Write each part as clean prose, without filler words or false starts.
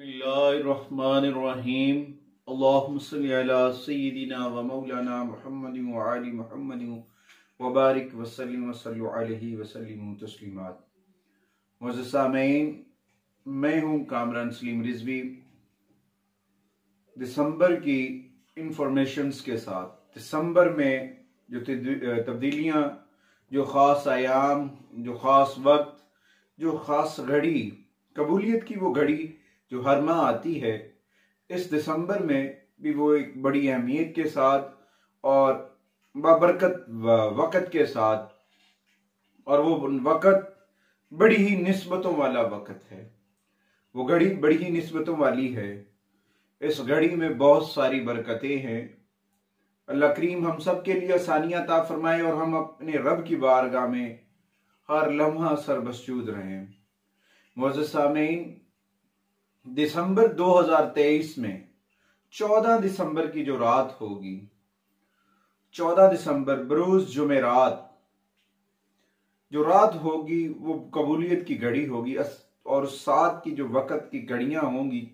बिस्मिल्लाहिर्रहमानिर्रहीम। अल्लाहुम्मा सल्लि अला सय्यिदिना व मौलाना मुहम्मदिन व आलि मुहम्मदिन व बारिक व सल्लिम व सल्लु अलैहि व सल्लिमु तस्लीमात। मुअज़्ज़िज़ सामीन, मैं हूँ कामरान सलीम रिजवी। दिसंबर की इंफॉर्मेशंस के साथ दिसंबर में जो तब्दीलियाँ, जो ख़ास आयाम, जो ख़ास वक्त, जो ख़ास घड़ी, कबूलियत की वो घड़ी जो हर माह आती है, इस दिसंबर में भी वो एक बड़ी अहमियत के साथ और बाबरकत वक़्त के साथ, और वो वक़्त बड़ी ही निस्बतों वाला वक़्त है। वो घड़ी बड़ी ही निस्बतों वाली है। इस घड़ी में बहुत सारी बरकतें हैं। अल्लाह करीम हम सब के लिए आसानियाँ अता फरमाए और हम अपने रब की बारगाह में हर लम्हा सरबस्जूद रहें। मुअज़्ज़िज़ सामीन, दिसंबर 2023 में 14 दिसंबर की जो रात होगी, 14 दिसंबर बरोज जुमेरात जो रात होगी, वो कबूलियत की घड़ी होगी। और साथ की जो वक़्त की घड़ियां होंगी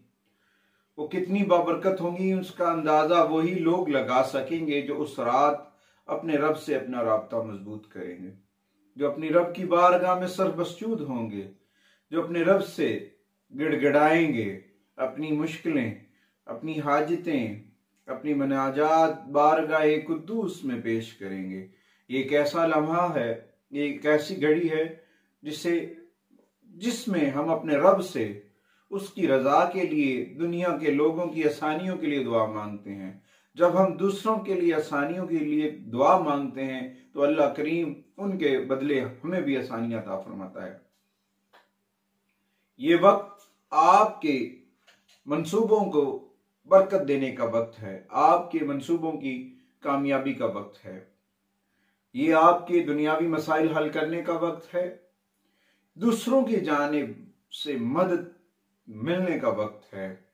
वो कितनी बाबरकत होंगी, उसका अंदाजा वही लोग लगा सकेंगे जो उस रात अपने रब से अपना राब्ता मजबूत करेंगे, जो अपनी रब की बारगाह में सरबस्जूद होंगे, जो अपने रब से गिड़गिड़ाएंगे, अपनी मुश्किलें, अपनी हाजतें, अपनी मनाजात बारगाह कुद्दूस में पेश करेंगे। ये एक ऐसा लम्हा है, ये एक ऐसी घड़ी है जिसमें हम अपने रब से उसकी रजा के लिए, दुनिया के लोगों की आसानियों के लिए दुआ मांगते हैं। जब हम दूसरों के लिए आसानियों के लिए दुआ मांगते हैं तो अल्लाह करीम उनके बदले हमें भी आसानियां अता फरमाता है। ये वक्त आपके मंसूबों को बरकत देने का वक्त है, आपके मंसूबों की कामयाबी का वक्त है। ये आपके दुनियावी मसाइल हल करने का वक्त है, दूसरों की जानिब से मदद मिलने का वक्त है।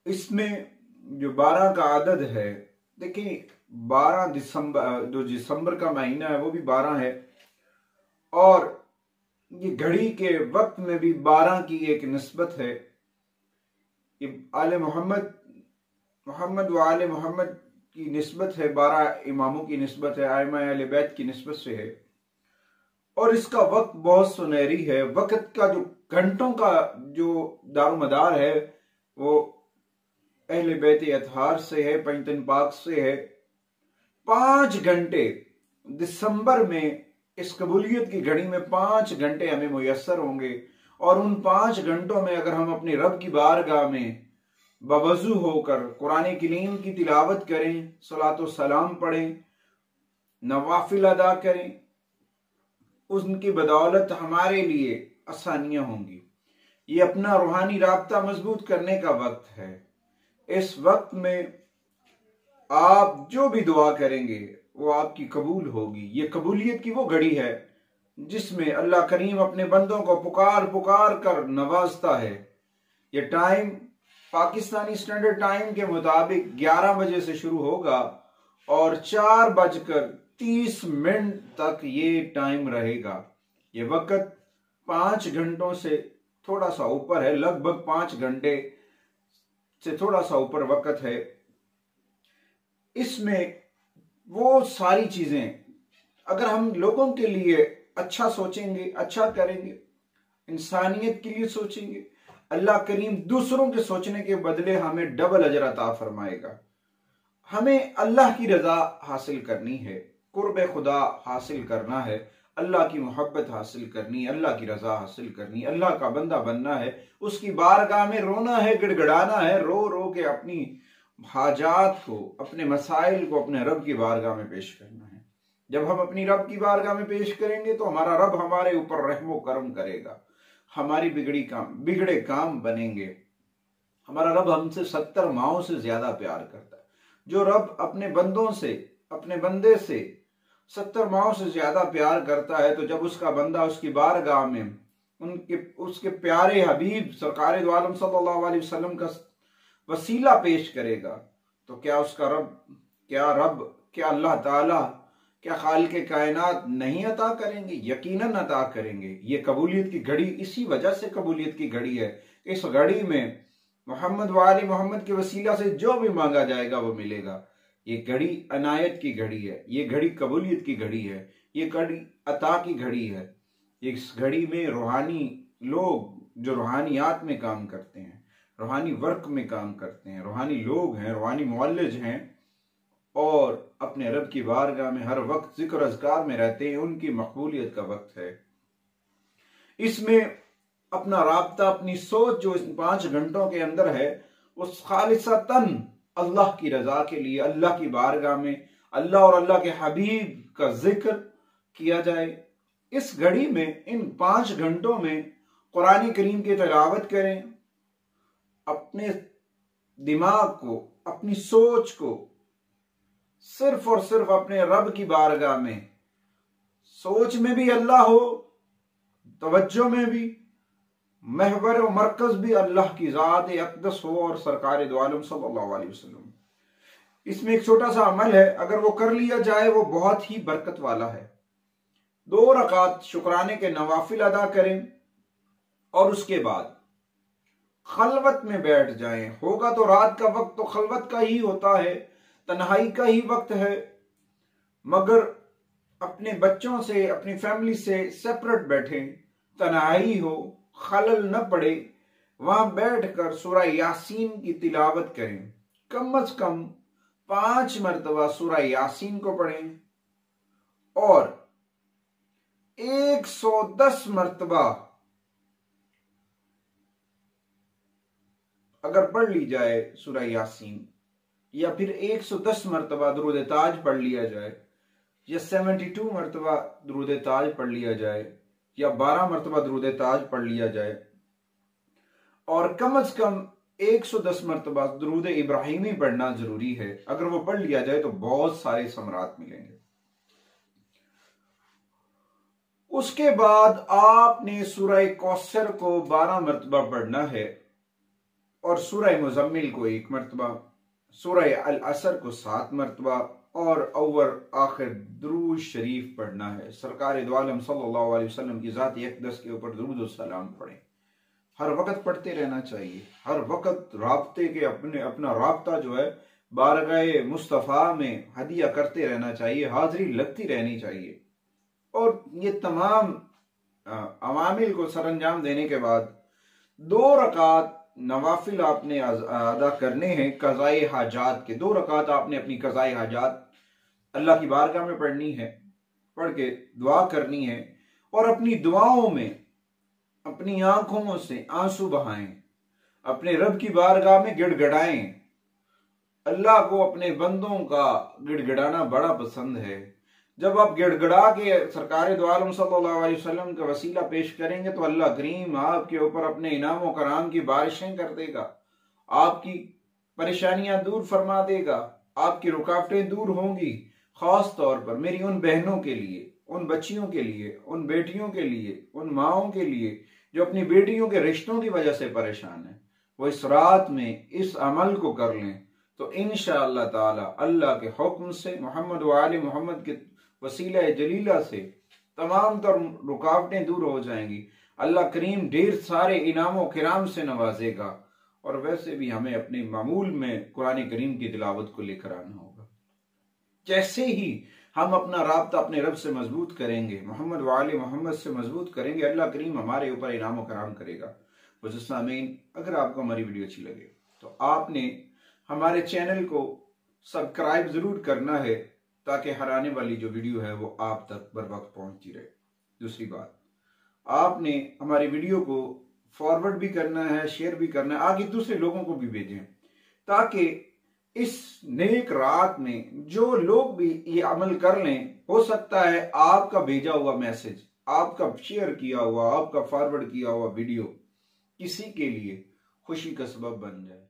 इसमें जो 12 का आदद है, देखिए 12 दिसंबर, जो दिसंबर का महीना है वो भी 12 है, और ये घड़ी के वक्त में भी 12 की एक निस्बत है। ये आले मोहम्मद व आले मोहम्मद की निस्बत है, 12 इमामों की निस्बत है, आइमा अहले बैत की निस्बत से है। और इसका वक्त बहुत सुनहरी है। वक्त का जो घंटों का जो दारोमदार है वो अहले बैत अतहार से है, पंजतन पाक से है। 5 घंटे दिसंबर में इस कबूलियत की घड़ी में 5 घंटे हमें मुयस्सर होंगे, और उन 5 घंटों में अगर हम अपने रब की बारगाह में बवजू होकर कुरान करीम की तिलावत करें, सलातो सलाम पढ़ें, नवाफिल अदा करें, उनकी बदौलत हमारे लिए आसानियां होंगी। ये अपना रूहानी राब्ता मजबूत करने का वक्त है। इस वक्त में आप जो भी दुआ करेंगे वो आपकी कबूल होगी। ये कबूलियत की वो घड़ी है जिसमें अल्लाह करीम अपने बंदों को पुकार पुकार कर नवाजता है। ये टाइम पाकिस्तानी स्टैंडर्ड टाइम के मुताबिक 11 बजे से शुरू होगा और 4:30 तक ये टाइम रहेगा। ये वक्त 5 घंटों से थोड़ा सा ऊपर है, लगभग 5 घंटे से थोड़ा सा ऊपर वक्त है। इसमें वो सारी चीजें, अगर हम लोगों के लिए अच्छा सोचेंगे, अच्छा करेंगे, इंसानियत के लिए सोचेंगे, अल्लाह करीम दूसरों के सोचने के बदले हमें डबल अजर अता फरमाएगा। हमें अल्लाह की रजा हासिल करनी है, कुर्ब खुदा हासिल करना है, अल्लाह की मोहब्बत हासिल करनी है, अल्लाह की रजा हासिल करनी है, अल्लाह का बंदा बनना है, उसकी बारगाह में रोना है, गिड़गिड़ाना है, रो रो के अपनी हाजात को, अपने मसाइल को अपने रब की बारगाह में पेश करना है। जब हम अपनी रब की बारगाह में पेश करेंगे तो हमारा रब हमारे ऊपर रहमो करम करेगा, हमारी बिगड़े काम बनेंगे। हमारा रब हमसे 70 माओं से ज्यादा प्यार करता है। जो रब अपने बंदों से, अपने बंदे से 70 माओं से ज्यादा प्यार करता है, तो जब उसका बंदा उसकी बारगाह में उसके प्यारे हबीब सरकार दो आलम सल्लल्लाहु अलैहि वसल्लम का वसीला पेश करेगा, तो क्या उसका क्या अल्लाह ताला, क्या खालिक़े कायनात नहीं अता करेंगे? यकीनन अता करेंगे। ये कबूलियत की घड़ी इसी वजह से कबूलियत की घड़ी है। इस घड़ी में मोहम्मद व आले मोहम्मद के वसीला से जो भी मांगा जाएगा वो मिलेगा। ये घड़ी अनायत की घड़ी है, ये घड़ी कबूलियत की घड़ी है, ये घड़ी अता की घड़ी है। इस घड़ी में रूहानी लोग जो रूहानियात में काम करते हैं, रूहानी वर्क में काम करते हैं, रूहानी लोग हैं, रूहानी मुअल्लिज हैं और अपने रब की बारगाह में हर वक्त जिक्र अज़कार में रहते हैं, उनकी मकबूलियत का वक्त है। इसमें अपना राब्ता, अपनी सोच जो इस 5 घंटों के अंदर है, उस खालिसतन अल्लाह की रजा के लिए अल्लाह की बारगाह में अल्लाह और अल्लाह के हबीब का जिक्र किया जाए। इस घड़ी में, इन 5 घंटों में कुरान करीम की तिलावत करें, अपने दिमाग को, अपनी सोच को सिर्फ और सिर्फ अपने रब की बारगाह में, सोच में भी अल्लाह हो, तवज्जो में भी, महवर और मरकज भी अल्लाह की ज़ात अक़दस हो और सरकार दो आलम सल्लल्लाहु अलैहि वसल्लम। इसमें एक छोटा सा अमल है, अगर वो कर लिया जाए वो बहुत ही बरकत वाला है। 2 रकात शुक्राने के नवाफिल अदा करें और उसके बाद खलवत में बैठ जाएं। होगा तो रात का वक्त तो खलवत का ही होता है, तन्हाई का ही वक्त है, मगर अपने बच्चों से, अपनी फैमिली से सेपरेट बैठें, तन्हाई हो, खलल न पड़े, वहां बैठकर सूरह यासीन की तिलावत करें। कम अज कम 5 मरतबा सूरह यासीन को पढ़ें और 110 मरतबा अगर पढ़ ली जाए सूरह यासीन, या फिर 110 मरतबा दुरूद ताज पढ़ लिया जाए, या 72 मरतबा दुरूद ताज पढ़ लिया जाए, या 12 मरतबा दुरूद ताज पढ़ लिया जाए, और कम अज कम 110 मरतबा दुरूद इब्राहिमी पढ़ना जरूरी है। अगर वो पढ़ लिया जाए तो बहुत सारे समरात मिलेंगे। उसके बाद आपने सूरह कौसर को 12 मरतबा पढ़ना है और सूरह मुज़म्मिल को 1 मरतबा, सूरह अल असर को 7 मरतबा और अव्वल आखिर दुरूद शरीफ पढ़ना है। सरकार दो आलम सल्लल्लाहु अलैहि वसल्लम की ज़ात अक़दस के ऊपर दुरूद और सलाम पढ़ें। हर वक्त पढ़ते रहना चाहिए, हर वक्त राब्ते के अपना राब्ता जो है बारगाह मुस्तफ़ा में हदिया करते रहना चाहिए, हाजिरी लगती रहनी चाहिए। और ये तमाम अवामिल को सरअंजाम देने के बाद 2 रकात नवाफिल आपने अदा करने हैं कज़ाए हाजात के। 2 रकात आपने अपनी कज़ाए हाजात अल्लाह की बारगाह में पढ़नी है, पढ़ के दुआ करनी है और अपनी दुआओं में अपनी आंखों से आंसू बहाएं, अपने रब की बारगाह में गिड़गिड़ाएं। अल्लाह को अपने बंदों का गिड़गिड़ाना बड़ा पसंद है। जब आप गिड़गिड़ा के सरकार दो आलम सल्लल्लाहु अलैहि वसल्लम का वसीला पेश करेंगे तो अल्लाह करीम आपके ऊपर अपने इनाम व कराम की बारिशें कर देगा, आपकी परेशानियां दूर फरमा देगा, आपकी रुकावटें दूर होंगी। खास तौर पर मेरी उन बहनों के लिए, उन बच्चियों के लिए, उन बेटियों के लिए, उन माओं के लिए जो अपनी बेटियों के रिश्तों की वजह से परेशान है, वो इस रात में इस अमल को कर लें तो इंशाअल्लाह ताला अल्लाह के हुक्म से, मोहम्मद व आले मोहम्मद के वसीला जलीला से तमाम तर रुकावटें दूर हो जाएंगी। अल्लाह करीम ढेर सारे इनामों किराम से नवाजेगा और वैसे भी हमें अपने मामूल में कुरान करीम की तिलावत को लेकर आना होगा। जैसे ही हम अपना राब्ता अपने रब से मजबूत करेंगे, मोहम्मद व आले मोहम्मद से मजबूत करेंगे, अल्लाह करीम हमारे ऊपर इनाम कराम करेगा। आमीन। अगर आपको हमारी वीडियो अच्छी लगे तो आपने हमारे चैनल को सब्सक्राइब जरूर करना है ताकि हर आने वाली जो वीडियो है वो आप तक बर वक्त पहुंचती रहे। दूसरी बात, आपने हमारी वीडियो को फॉरवर्ड भी करना है, शेयर भी करना है, आगे दूसरे लोगों को भी भेजें ताकि इस नेक रात में जो लोग भी ये अमल कर लें, हो सकता है आपका भेजा हुआ मैसेज, आपका शेयर किया हुआ, आपका फॉरवर्ड किया हुआ वीडियो किसी के लिए खुशी का सबब बन जाए।